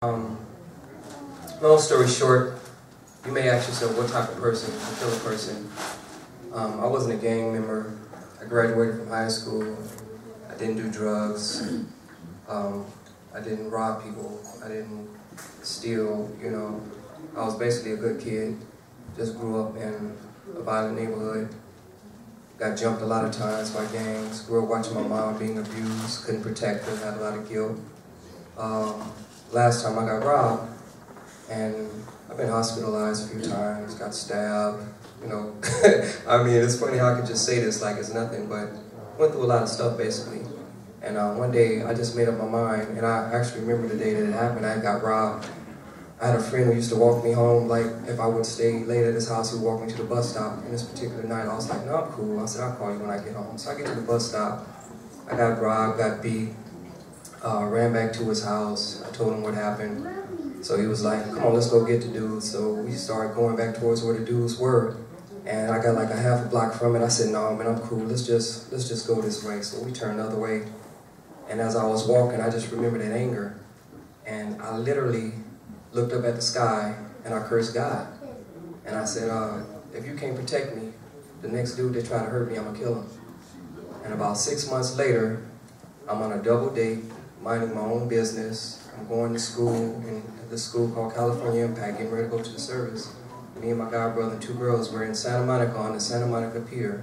Um, Long story short, you may ask yourself what type of person is a killer person. I wasn't a gang member. I graduated from high school. I didn't do drugs. I didn't rob people. I didn't steal, you know. I was basically a good kid. Just grew up in a violent neighborhood. Got jumped a lot of times by gangs. Grew up watching my mom being abused. Couldn't protect her. Had a lot of guilt. Last time I got robbed, and I've been hospitalized a few times, got stabbed, you know. I mean, it's funny how I could just say this like it's nothing, but went through a lot of stuff basically. And one day I just made up my mind, and I actually remember the day that it happened. I got robbed. I had a friend who used to walk me home, like if I would stay late at his house, he would walk me to the bus stop. And this particular night I was like, no, I'm cool. I said, I'll call you when I get home. So I get to the bus stop, I got robbed, got beat. Ran back to his house. I told him what happened. So he was like, come on, let's go get the dudes. So we started going back towards where the dudes were. And I got like a half a block from it. I said, no, man, I'm cool. Let's just go this way. So we turned the other way. And as I was walking, I just remembered that anger. And I literally looked up at the sky and I cursed God. And I said, if you can't protect me, the next dude that try to hurt me, I'm gonna kill him. And about 6 months later, I'm on a double date, minding my own business. I'm going to school in this school called California Impact, getting ready to go to the service. Me and my god brother and two girls were in Santa Monica on the Santa Monica Pier.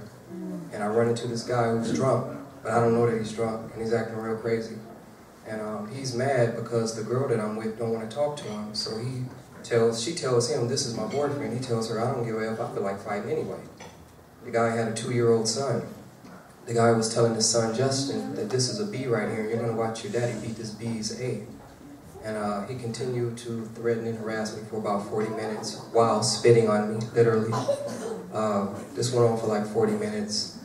And I run into this guy who's drunk, but I don't know that he's drunk, and he's acting real crazy. And he's mad because the girl that I'm with don't want to talk to him. So she tells him, this is my boyfriend. He tells her, I don't give a F, I feel like fighting anyway. The guy had a 2-year-old son. The guy was telling his son, Justin, that this is a B right here, and you're going to watch your daddy beat this B's A. And he continued to threaten and harass me for about 40 minutes while spitting on me, literally. This went on for like 40 minutes.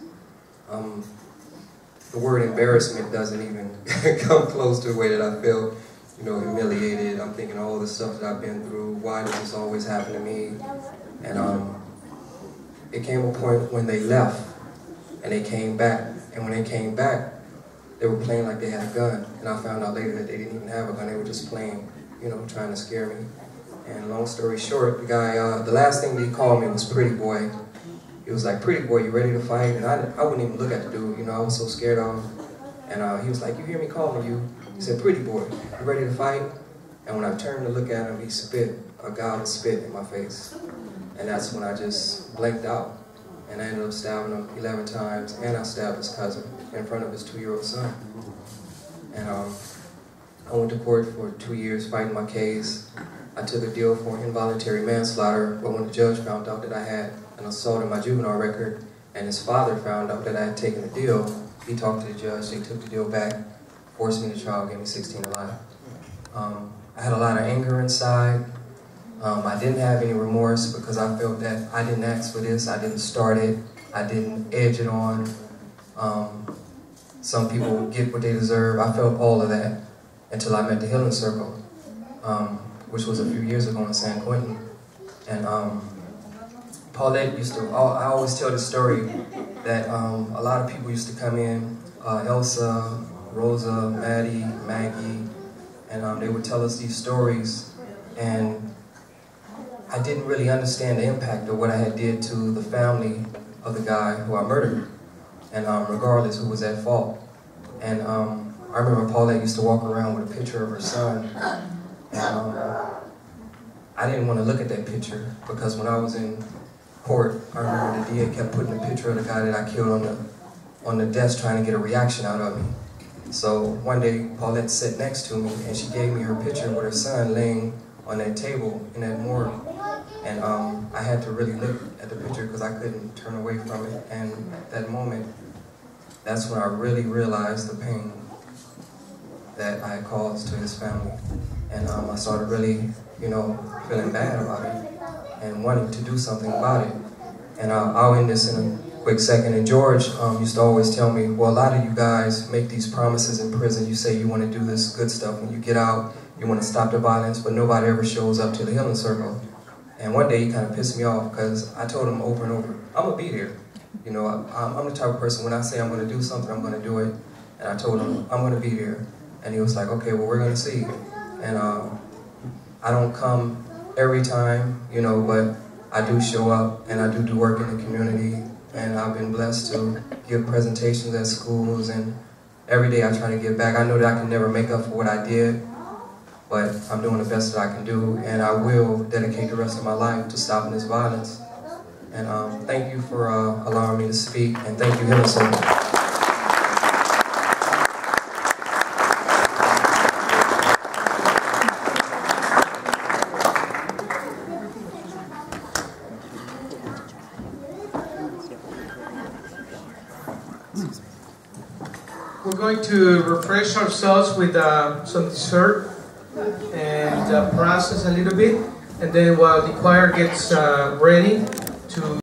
The word embarrassment doesn't even come close to the way that I feel, you know, humiliated. I'm thinking all the stuff that I've been through, why does this always happen to me? And it came a point when they left. And they came back, and when they came back, they were playing like they had a gun. And I found out later that they didn't even have a gun, they were just playing, you know, trying to scare me. And long story short, the guy, the last thing that he called me was Pretty Boy. He was like, Pretty Boy, you ready to fight? And I wouldn't even look at the dude, you know, I was so scared of him. And he was like, you hear me calling you? He said, Pretty Boy, you ready to fight? And when I turned to look at him, he spit, a god of spit in my face. And that's when I just blanked out. And I ended up stabbing him 11 times, and I stabbed his cousin in front of his 2-year-old son. And I went to court for 2 years fighting my case. I took a deal for involuntary manslaughter, but when the judge found out that I had an assault in my juvenile record, and his father found out that I had taken the deal, he talked to the judge, they took the deal back, forced me to trial, gave me 16 to life. I had a lot of anger inside. I didn't have any remorse because I felt that I didn't ask for this, I didn't start it, I didn't edge it on. Some people get what they deserve. I felt all of that until I met the Healing Circle, which was a few years ago in San Quentin. And Paulette used to, I always tell the story that a lot of people used to come in, Elsa, Rosa, Maddie, Maggie, and they would tell us these stories, and I didn't really understand the impact of what I had did to the family of the guy who I murdered, and regardless who was at fault. And I remember Paulette used to walk around with a picture of her son, and I didn't want to look at that picture because when I was in court, I remember the DA kept putting a picture of the guy that I killed on the desk trying to get a reaction out of me. So one day Paulette sat next to me and she gave me her picture with her son laying on that table in that morgue. And I had to really look at the picture because I couldn't turn away from it. And at that moment, that's when I really realized the pain that I had caused to his family. And I started really, you know, feeling bad about it and wanting to do something about it. And I'll end this in a quick second. And George used to always tell me, well, a lot of you guys make these promises in prison. You say you want to do this good stuff. When you get out, you want to stop the violence, but nobody ever shows up to the Healing Circle. And one day he kind of pissed me off because I told him over and over, I'm going to be there. You know, I'm the type of person, when I say I'm going to do something, I'm going to do it. And I told him, I'm going to be there. And he was like, okay, well, we're going to see. And I don't come every time, you know, but I do show up and I do work in the community, and I've been blessed to give presentations at schools, and every day I try to give back. I know that I can never make up for what I did, but I'm doing the best that I can do, and I will dedicate the rest of my life to stopping this violence. And thank you for allowing me to speak, and thank you, Henderson. We're going to refresh ourselves with some dessert and process a little bit, and then while the choir gets ready to